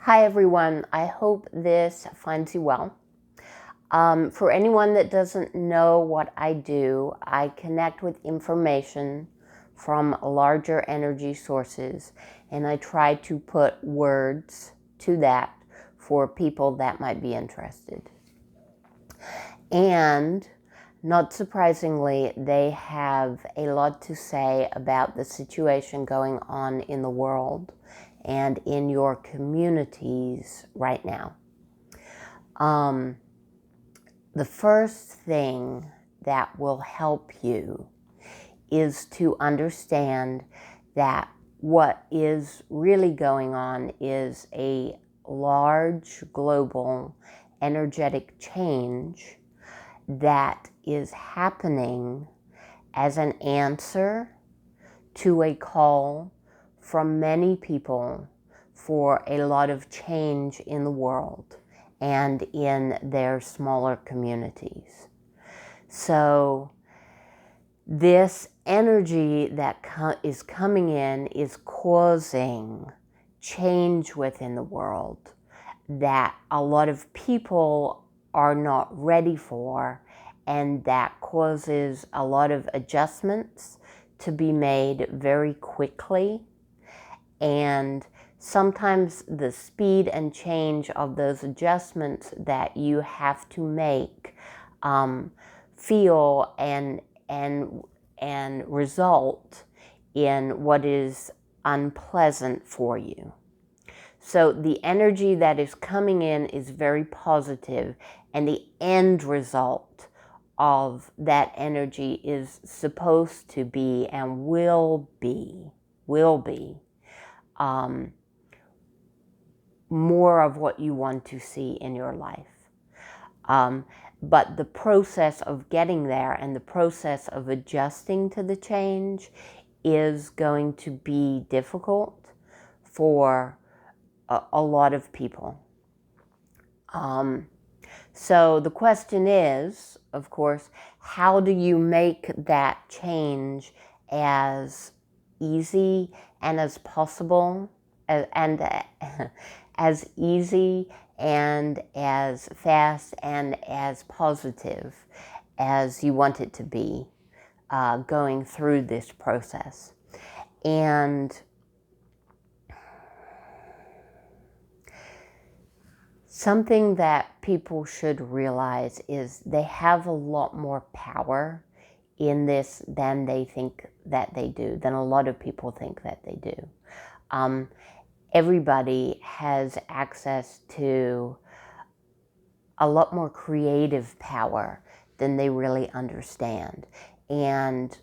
Hi everyone, I hope this finds you well. For anyone that doesn't know what I do, I connect with information from larger energy sources and I try to put words to that for people that might be interested. And not surprisingly, they have a lot to say about the situation going on in the world and in your communities right now. The first thing that will help you is to understand that what is really going on is a large global energetic change that is happening as an answer to a call from many people for a lot of change in the world and in their smaller communities. So this energy that is coming in is causing change within the world that a lot of people are not ready for, and that causes a lot of adjustments to be made very quickly. And sometimes the speed and change of those adjustments that you have to make feel and result in what is unpleasant for you. So the energy that is coming in is very positive, and the end result of that energy is supposed to be and will be more of what you want to see in your life. But the process of getting there and the process of adjusting to the change is going to be difficult for a lot of people. So the question is, of course, how do you make that change as easy and as possible and as easy and as fast and as positive as you want it to be going through this process? And something that people should realize is they have a lot more power in this than they think that they do, than a lot of people think that they do. Everybody has access to a lot more creative power than they really understand. And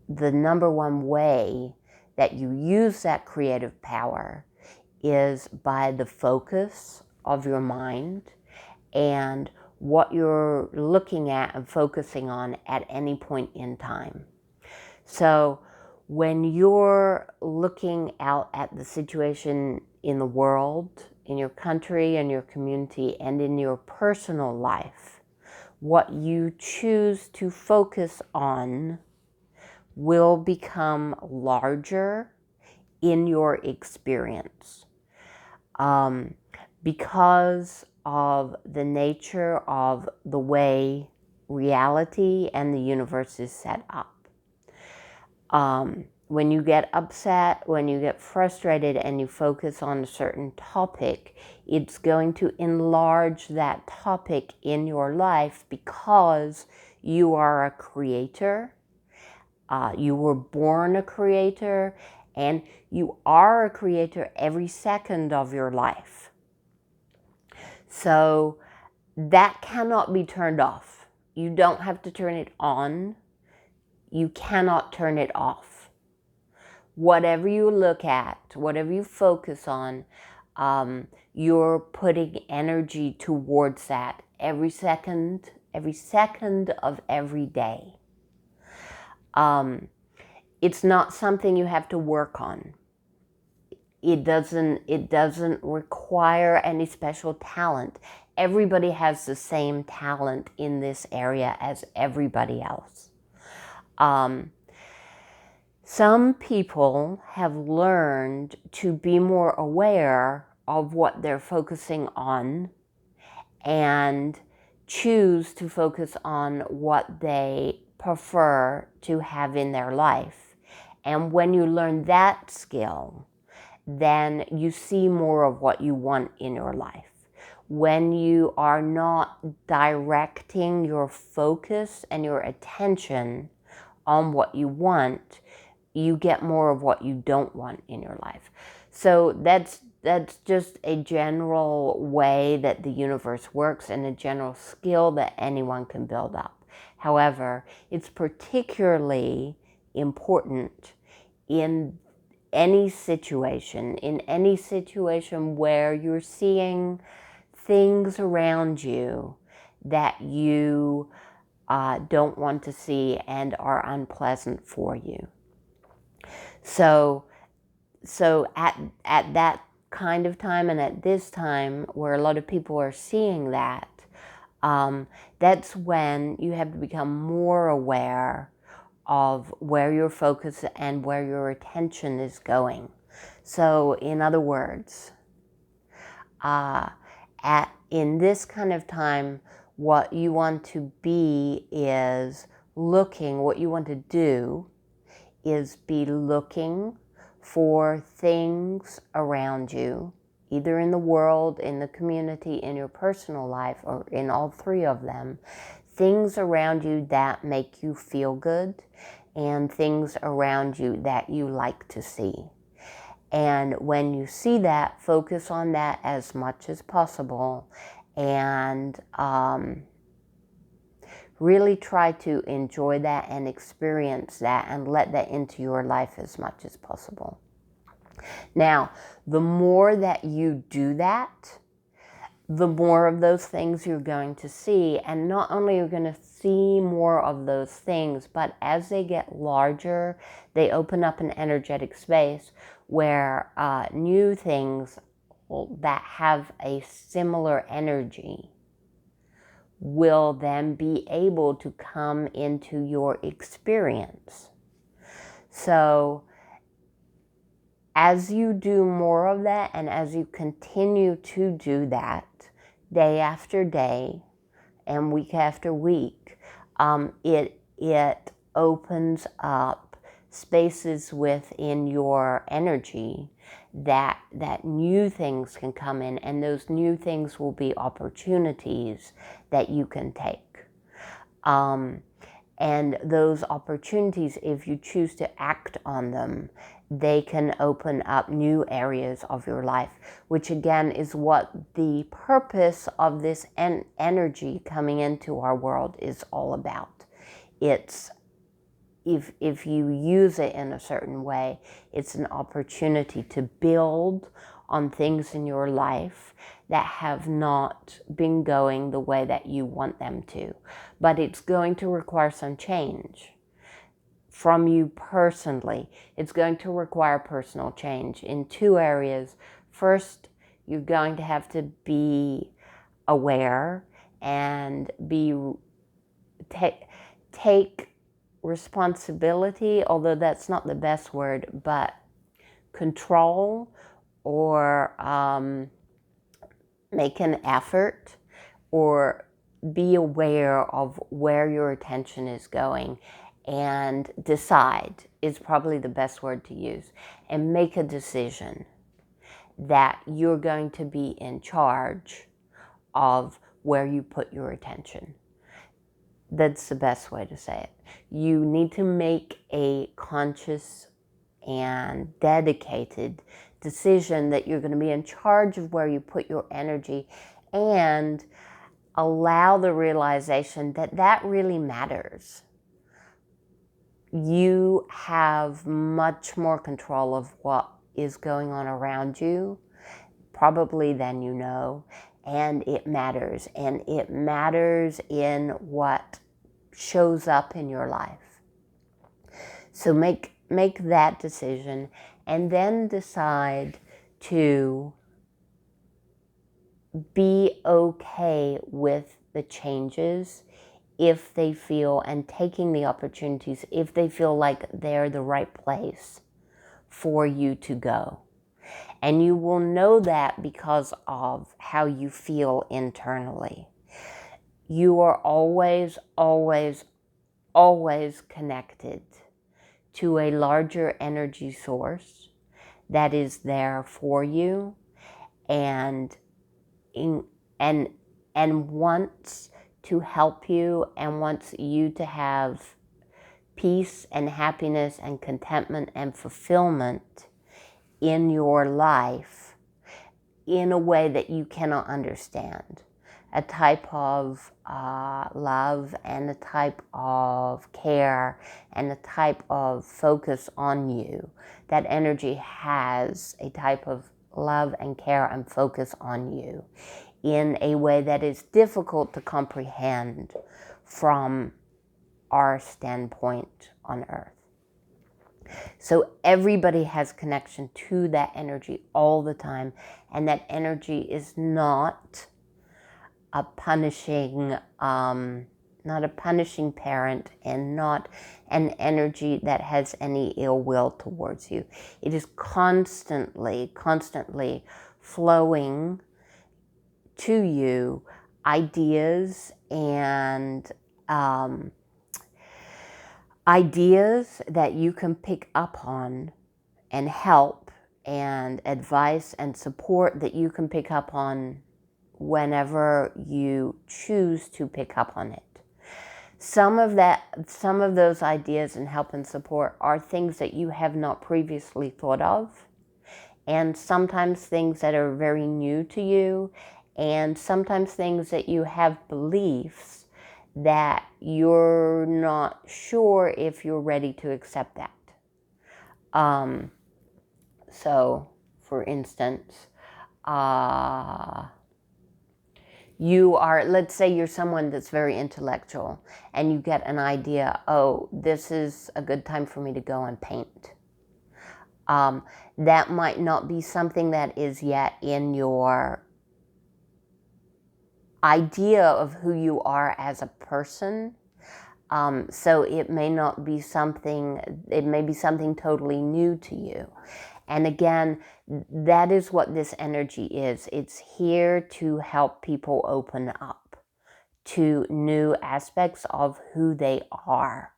the number one way that you use that creative power is by the focus of your mind and what you're looking at and focusing on at any point in time. So when you're looking out at the situation in the world, in your country, in your community, and in your personal life, what you choose to focus on will become larger in your experience. Because of the nature of the way reality and the universe is set up. When you get upset, when you get frustrated and you focus on a certain topic, it's going to enlarge that topic in your life because you are a creator. You were born a creator, and you are a creator every second of your life. So that cannot be turned off. You don't have to turn it on. You cannot turn it off. Whatever you look at, whatever you focus on, you're putting energy towards that every second of every day. It's not something you have to work on. It doesn't require any special talent. Everybody has the same talent in this area as everybody else. Some people have learned to be more aware of what they're focusing on and choose to focus on what they prefer to have in their life. And when you learn that skill, then you see more of what you want in your life. When you are not directing your focus and your attention on what you want, you get more of what you don't want in your life. So that's just a general way that the universe works and a general skill that anyone can build up. However, it's particularly important in any situation where you're seeing things around you that you don't want to see and are unpleasant for you. So at that kind of time and at this time where a lot of people are seeing that, that's when you have to become more aware of where your focus and where your attention is going. So in other words, in this kind of time, what you want to be is looking, what you want to do is be looking for things around you, either in the world, in the community, in your personal life, or in all three of them, things around you that make you feel good and things around you that you like to see. And when you see that, focus on that as much as possible and really try to enjoy that and experience that and let that into your life as much as possible. Now, the more that you do that, the more of those things you're going to see. And not only are you going to see more of those things, but as they get larger, they open up an energetic space where new things that have a similar energy will then be able to come into your experience. So as you do more of that and as you continue to do that day after day and week after week, it opens up spaces within your energy that new things can come in, and those new things will be opportunities that you can take. And those opportunities, if you choose to act on them, they can open up new areas of your life, which again is what the purpose of this energy coming into our world is all about. It's if you use it in a certain way, it's an opportunity to build on things in your life that have not been going the way that you want them to. But it's going to require some change from you personally. It's going to require personal change in two areas. First, you're going to have to be aware and take responsibility, although that's not the best word, but control or make an effort or be aware of where your attention is going and decide is probably the best word to use, and make a decision that you're going to be in charge of where you put your attention. That's the best way to say it. You need to make a conscious and dedicated decision that you're going to be in charge of where you put your energy, and allow the realization that that really matters. You have much more control of what is going on around you, probably than you know, and it matters. And it matters in what shows up in your life. So make that decision, and then decide to be okay with the changes if they feel, and taking the opportunities if they feel like they're the right place for you to go. And you will know that because of how you feel internally. You are always, always, always connected to a larger energy source that is there for you and in, and wants to help you and wants you to have peace and happiness and contentment and fulfillment in your life in a way that you cannot understand. A type of love and a type of care and a type of focus on you. That energy has a type of love and care and focus on you in a way that is difficult to comprehend from our standpoint on Earth. So everybody has connection to that energy all the time, and that energy is not a punishing, not a punishing parent, and not an energy that has any ill will towards you. It is constantly, constantly flowing to you ideas and ideas that you can pick up on, and help and advice and support that you can pick up on whenever you choose to pick up on it. Some of those ideas and help and support are things that you have not previously thought of, and sometimes things that are very new to you, and sometimes things that you have beliefs that you're not sure if you're ready to accept that. So, for instance, you are, let's say you're someone that's very intellectual and you get an idea, oh, this is a good time for me to go and paint. That might not be something that is yet in your idea of who you are as a person. So it may not be something, it may be something totally new to you. And again, that is what this energy is. It's here to help people open up to new aspects of who they are.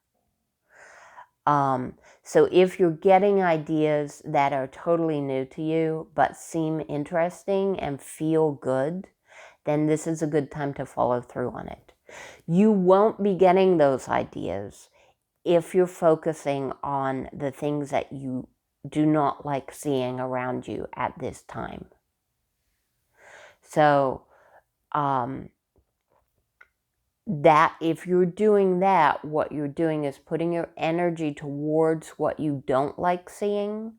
So if you're getting ideas that are totally new to you, but seem interesting and feel good, then this is a good time to follow through on it. You won't be getting those ideas if you're focusing on the things that you do not like seeing around you at this time. So, that if you're doing that, what you're doing is putting your energy towards what you don't like seeing,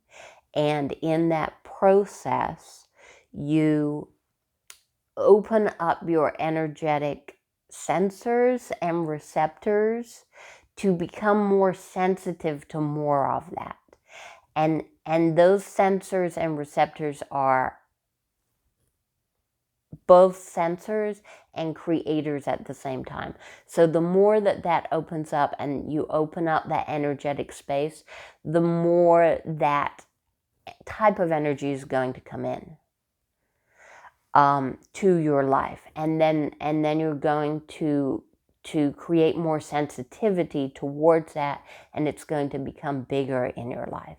and in that process, you open up your energetic sensors and receptors to become more sensitive to more of that. And those sensors and receptors are both sensors and creators at the same time. So the more that opens up and you open up that energetic space, the more that type of energy is going to come in to your life. And then you're going to create more sensitivity towards that, and it's going to become bigger in your life.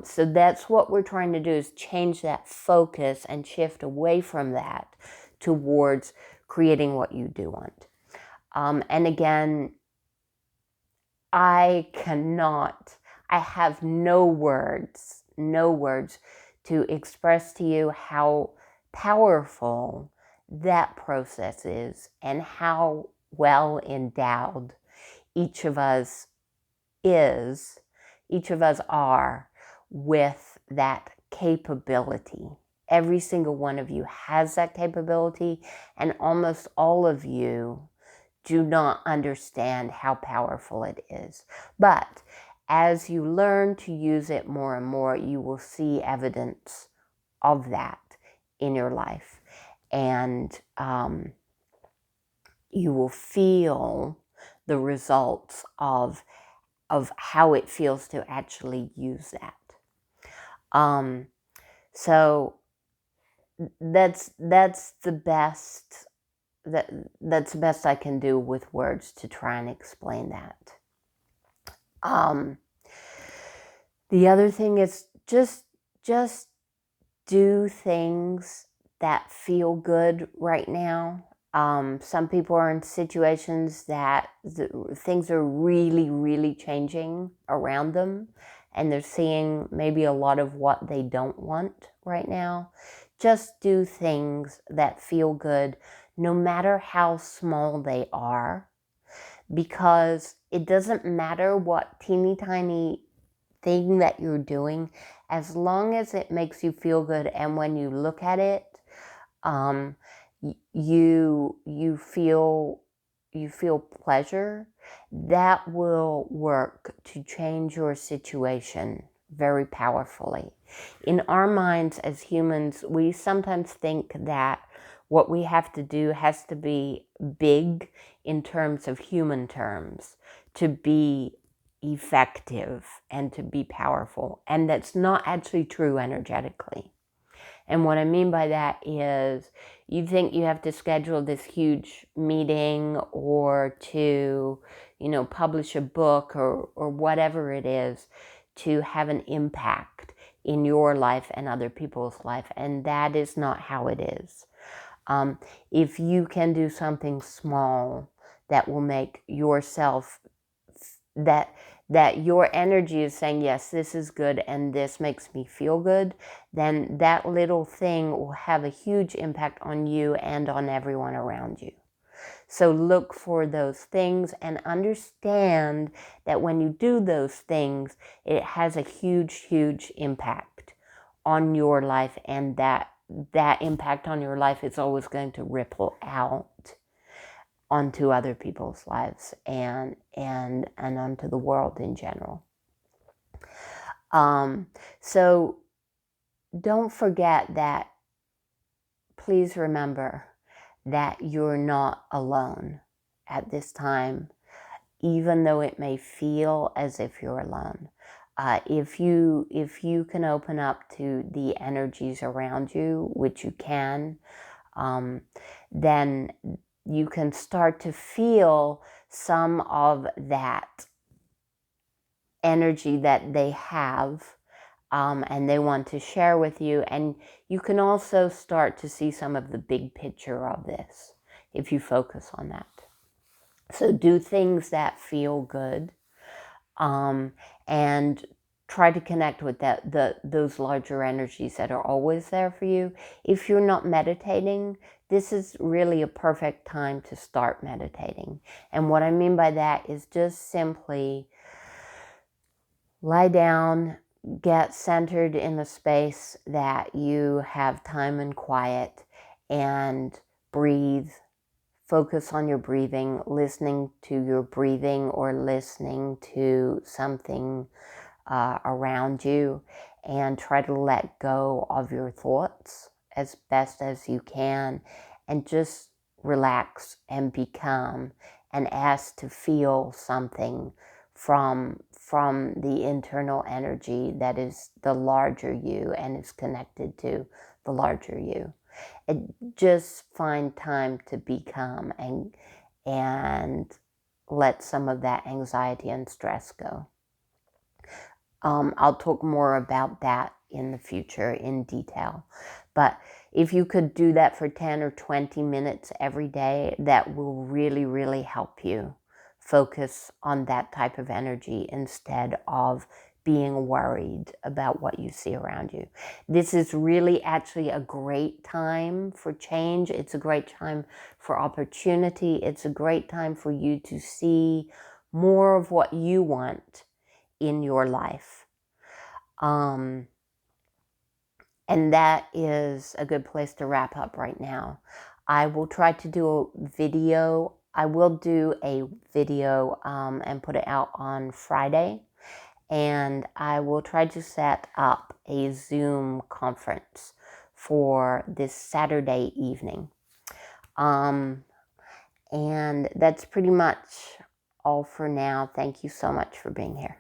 So that's what we're trying to do, is change that focus and shift away from that towards creating what you do want. And again, I have no words to express to you how powerful that process is and how well endowed each of us are with that capability. Every single one of you has that capability, and almost all of you do not understand how powerful it is. But as you learn to use it more and more, you will see evidence of that in your life. And you will feel the results of how it feels to actually use that. So that's the best that's the best I can do with words to try and explain that. The other thing is just do things that feel good right now. Some people are in situations that things are really, really changing around them, and they're seeing maybe a lot of what they don't want right now. Just do things that feel good, no matter how small they are, because it doesn't matter what teeny tiny thing that you're doing, as long as it makes you feel good, and when you look at it, you feel pleasure, that will work to change your situation very powerfully. In our minds as humans, we sometimes think that what we have to do has to be big in terms of human terms to be effective and to be powerful. And that's not actually true energetically. And what I mean by that is you think you have to schedule this huge meeting or to, publish a book or whatever it is to have an impact in your life and other people's life. And that is not how it is. If you can do something small that will make yourself, that your energy is saying, yes, this is good and this makes me feel good, then that little thing will have a huge impact on you and on everyone around you. So look for those things and understand that when you do those things, it has a huge, huge impact on your life, and that impact on your life is always going to ripple out onto other people's lives and onto the world in general. So don't forget that. Please remember that you're not alone at this time, even though it may feel as if you're alone. If you can open up to the energies around you, which you can, then you can start to feel some of that energy that they have, and they want to share with you. And you can also start to see some of the big picture of this if you focus on that. So do things that feel good, and try to connect with those larger energies that are always there for you. If you're not meditating, this is really a perfect time to start meditating. And what I mean by that is just simply lie down, get centered in a space that you have time and quiet, and breathe. Focus on your breathing, listening to your breathing or listening to something around you, and try to let go of your thoughts as best as you can, and just relax and be calm and ask to feel something from the internal energy that is the larger you and is connected to the larger you. And just find time to be calm and let some of that anxiety and stress go. I'll talk more about that in the future in detail. But if you could do that for 10 or 20 minutes every day, that will really, really help you focus on that type of energy instead of being worried about what you see around you. This is really actually a great time for change. It's a great time for opportunity. It's a great time for you to see more of what you want in your life. And that is a good place to wrap up right now. I will try to do a video. I will do a video and put it out on Friday. And I will try to set up a Zoom conference for this Saturday evening. And that's pretty much all for now. Thank you so much for being here.